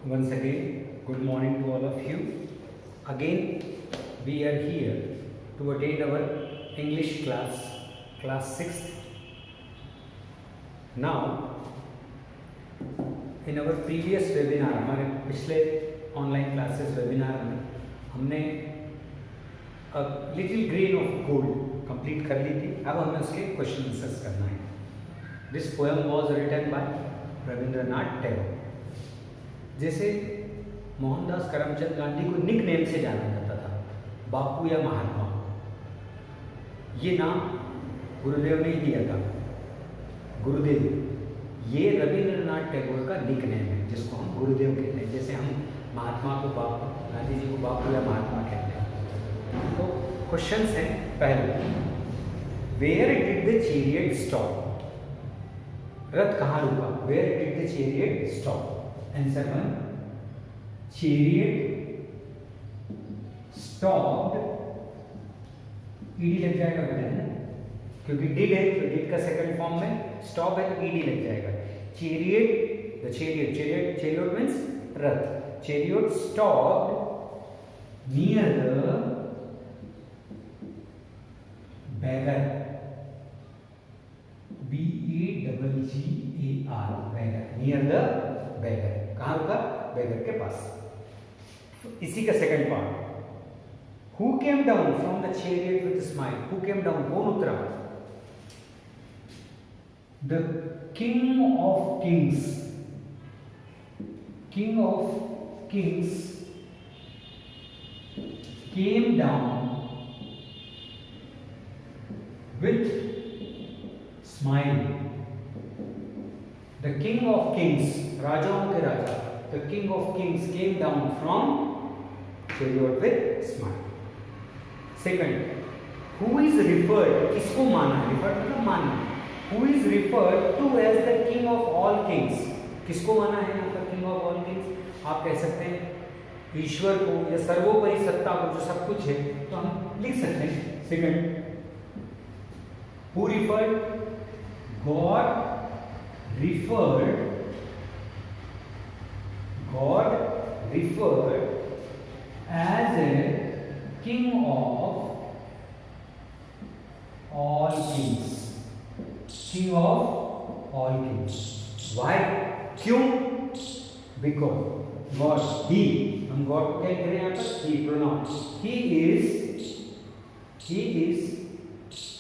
Once again, good morning to all of you. Again, we are here to attend our English class, class 6th. Now, in our previous webinar, हमारे पिछले online classes webinar में हमने a little grain of gold complete कर ली थी. अब हमें उसके question answers करना है. This poem was written by Rabindranath Tagore. जैसे मोहनदास करमचंद गांधी को निक नेम से जाना जाता था, बापू या महात्मा. ये नाम गुरुदेव ने ही दिया था, गुरुदेव. ये रविंद्रनाथ टैगोर का निक नेम है जिसको हम गुरुदेव कहते हैं. जैसे हम महात्मा को बापू, गांधी जी को बापू या महात्मा कहते हैं. तो क्वेश्चंस हैं. पहले, where did the chariot stop? रथ कहाँ रुका? Where did the chariot stop? Answer 1, chariot stopped. ED लग जाएगा बेटा, है ना, क्योंकि डिड है तो डिड का सेकंड फॉर्म में स्टॉप है तो ईडी लग जाएगा. Chariot, the chariot means Rath. Chariot stopped near the beggar. BEGGER, beggar. Near the beggar. कहाँ रुका? beggar के पास. इसी का second part, Who came down from the chariot with a smile? Who came down? कौन उतरा? The king of kings. King of kings came down with smile. The king of kings, राजाओं के राजा, the king of kings came down from chariot with smile. Second, who is referred, किसको माना? referred मतलब माना. Who is referred to as the king of all kings? किसको माना है यहाँ पर king of all kings? आप कह सकते हैं ईश्वर को या सर्वोपरि सत्ता को जो सब कुछ है, तो हम लिख सकते हैं. Second, who referred? God referred as a king of all kings. King of all kings. Why? क्यों? Because God, he, हम God को क्या कह रहे हैं यहाँ पर? He pronoun. He is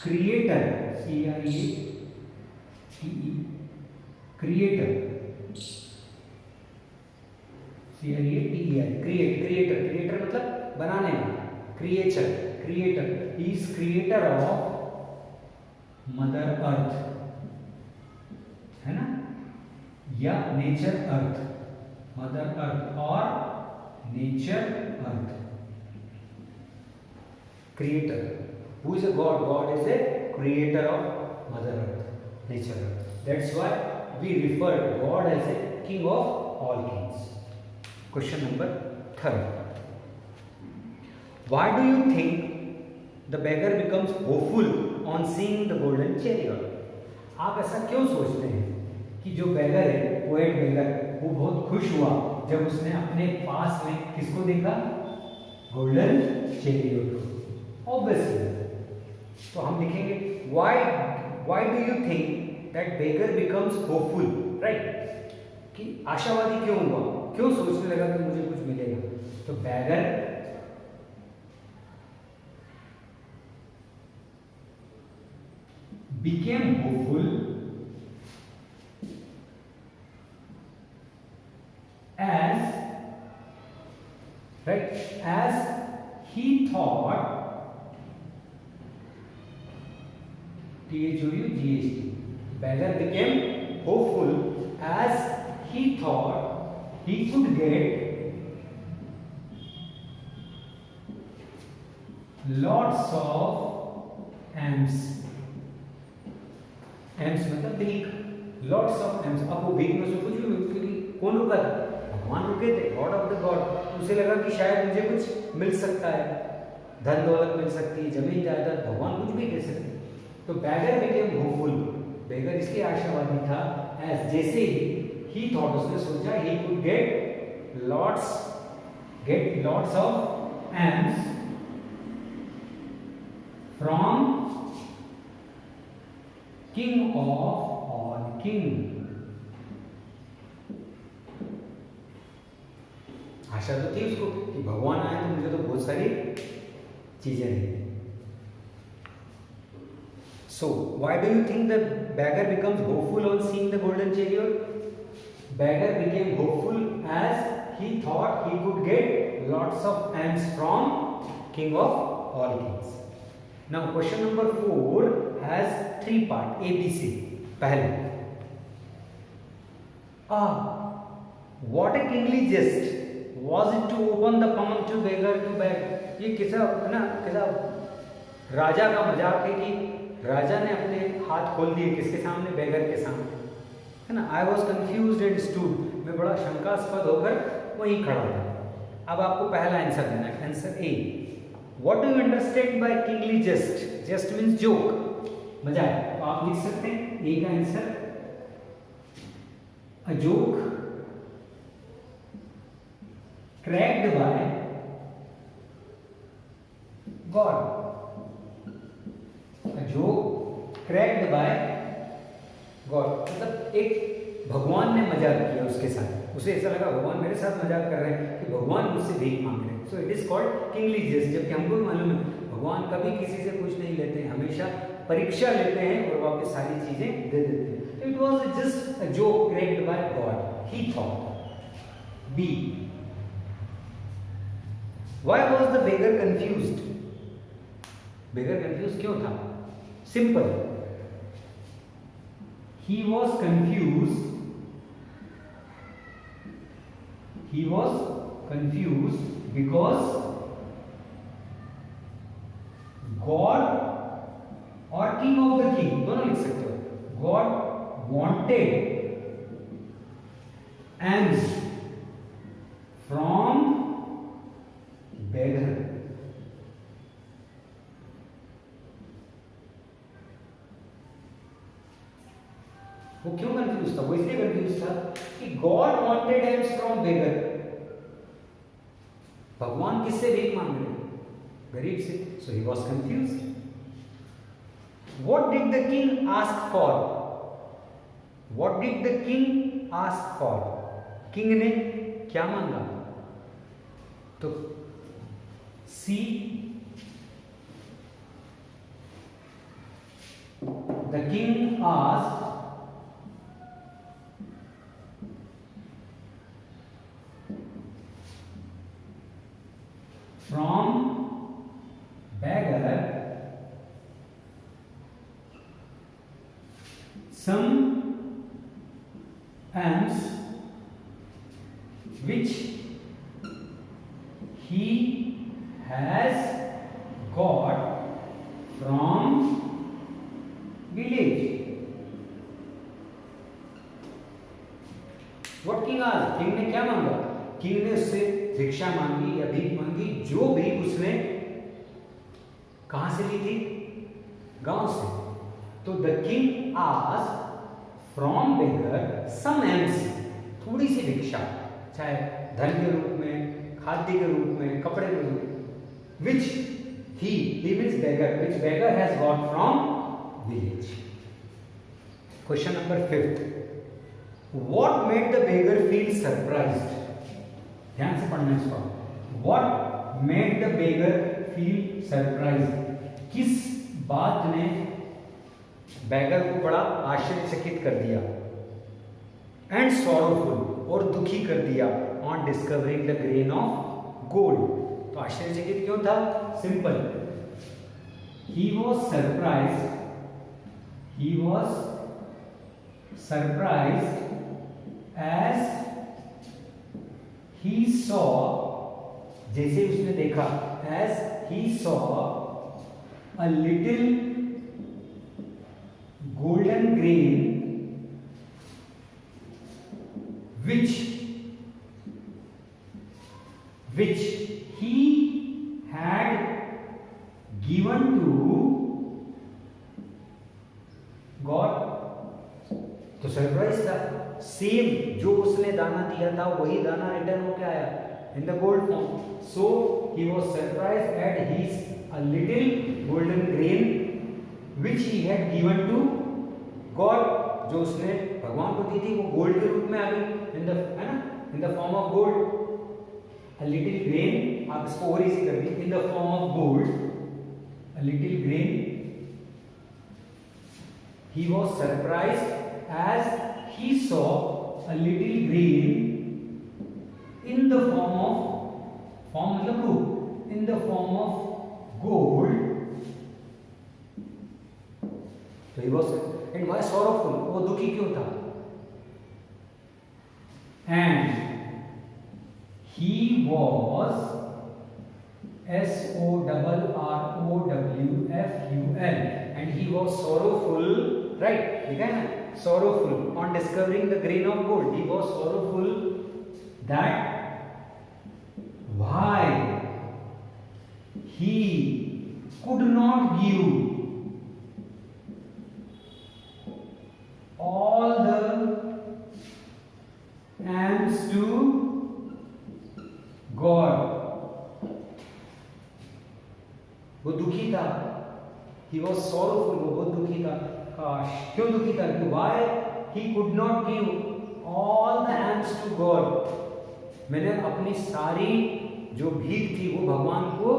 creator. C-R-E-A-T-E, creator. C-R-E-A-T-E-R, creator मतलब बनाने वाला. creator. He is creator of mother earth, है ना, या nature earth. mother earth or nature earth. creator. Who is a God? God is a creator of mother earth, nature earth. That's why we refer God as a king of all kings. Question number 3. Why do you think the beggar becomes hopeful on seeing the golden chariot? आप ऐसा क्यों सोचते हैं कि जो beggar है, poet beggar, वो बहुत खुश हुआ जब उसने अपने पास में किसको देखा? golden chariot को. Obviously. तो हम लिखेंगे why do you think that beggar becomes hopeful, right? कि आशावादी क्यों हुआ, क्यों सोचने लगा कि मुझे कुछ मिलेगा? तो beggar became hopeful as he thought, THOUGHT, beggar became hopeful as he thought he could get lots of alms. alms मतलब भीख. lots of alms. अब वो भीख में से कुछ भी, क्योंकि कौन रुका था? भगवान रुके थे, गॉड ऑफ द गॉड. उसे लगा कि शायद मुझे कुछ मिल सकता है, धन दौलत मिल सकती है, जमीन जायदाद, भगवान कुछ भी दे सकते. तो बैगर बिकेम होपफुल. बैगर इसलिए आशावादी था, एज जैसे ही थॉट, उसने सोचा he could get lots of alms from king of all king. आशा तो थी उसको कि भगवान आए तो मुझे तो बहुत सारी चीजें दी. So why do you think the beggar becomes hopeful on seeing the golden chariot? Beggar became hopeful as he thought he could get lots of alms from king of all kings. Now question number 4 has 3 parts A, B, C. पहले, what a kingly jest was it to open the palm to beggar to beg. ये किसा राजा का मजाक है कि राजा ने अपने हाथ खोल दिए किसके सामने, बेगर के सामने, है ना. I was confuse and stood, मैं बड़ा शंकास्पद होकर वहीं खड़ा था. अब आपको पहला आंसर देना है. Answer A, what do you understand by kingly jest. Jest means joke, मजाक. तो आप लिख सकते हैं ए का answer, a joke cracked by God. A joke cracked by God. मतलब एक भगवान ने मजाक किया उसके साथ, उसे ऐसा लगा भगवान मेरे साथ मजाक कर रहे हैं कि भगवान मुझसे भीख मांग रहे हैं. So it is called kingly jest. जबकि हमको भी मालूम है भगवान कभी किसी से कुछ नहीं लेते हैं, हमेशा परीक्षा लेते हैं और वापस सारी चीजें दे देते हैं. It was just a joke cracked by God, he thought. B, why was the beggar confused? beggar confused क्यों था? Simple. He was confused. He was confused because God or king of the king, दोनों लिख सकते हो. God wanted alms from beggar. वो क्यों confuse था? वो इसलिए कंफ्यूज था कि God wanted else from beggar. भगवान किससे भीख मांग रहे हैं? गरीब से. So he was confuse. What did the king ask for? What did the king ask for? King ने क्या मांगा? तो C, the king asked from beggar some alms which he has got from village. What king asked? King ने क्या मांगा? King ने उससे भिक्षा मांगी या भीख मांगी. जो भीख उसने कहां से ली थी? गांव से. तो the king asked from beggar some alms, थोड़ी सी भिक्षा, चाहे धन के रूप में, खाद्य के रूप में, कपड़े के रूप में, which he means beggar, which beggar has got from village. Question number 5. What made the beggar feel surprised? ध्यान से पढ़ना इसको. What made the beggar feel surprised? किस बात ने beggar को बड़ा आश्चर्यचकित कर दिया? And sorrowful, और दुखी कर दिया on discovering the grain of gold. तो आश्चर्यचकित क्यों था? Simple. He was surprised. He was surprised as he saw, जैसे उसने देखा, as he saw a little golden grain which he had given to God. तो सरप्राइज था. सेम जो उसने दाना दिया था वही दाना रिटर्न होके आया in the gold form. So he was surprised at his a little golden grain which he had given to God. जो उसने भगवान को दी थी वो गोल्ड के रूप में आ गई इन द, है ना, in the form of gold. A little grain, आप इसको और इजी कर दीजिए, in the form of gold, a little grain. He was surprised as he saw a little grain in the form मतलब रूप, in the form of gold. So he was, and why sorrowful? वो दुखी क्यों था? And he was sorrowful, and he was sorrowful, right? ठीक है ना? Sorrowful on discovering the grain of gold. He was sorrowful that why he could not give all the alms to God. वो दुखी था. He was sorrowful. वो बहुत दुखी था. काश, क्यों दुखी था? Why he could not give all the alms to God. मैंने अपनी सारी जो भीख थी वो भगवान को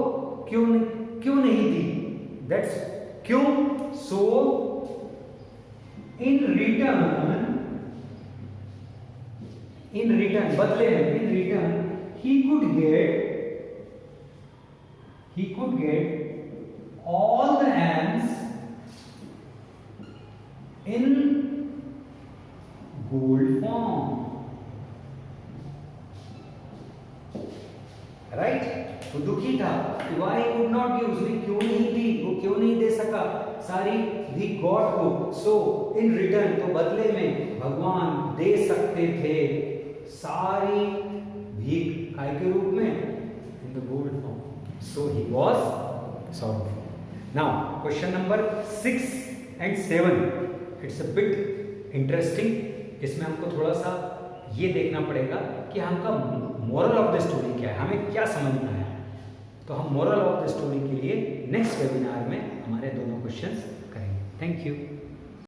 क्यों नहीं दी? That's क्यों? So in return, बदले में, in return, he could get all the alms in gold form, right? वो दुखी था. Why he could not give? उसने क्यों नहीं दी? वो क्यों नहीं दे सका सारी भीख गॉड को? So in return, तो बदले में भगवान दे सकते थे सारी भीख काय के रूप में? In the gold form. So he was sorrowful. Now question number 6 and 7. It's a bit interesting. इसमें हमको थोड़ा सा ये देखना पड़ेगा कि हमका मोरल ऑफ द स्टोरी क्या है, हमें क्या समझना है. तो हम मोरल ऑफ द स्टोरी के लिए नेक्स्ट वेबिनार में हमारे दोनों क्वेश्चंस करेंगे. Thank you.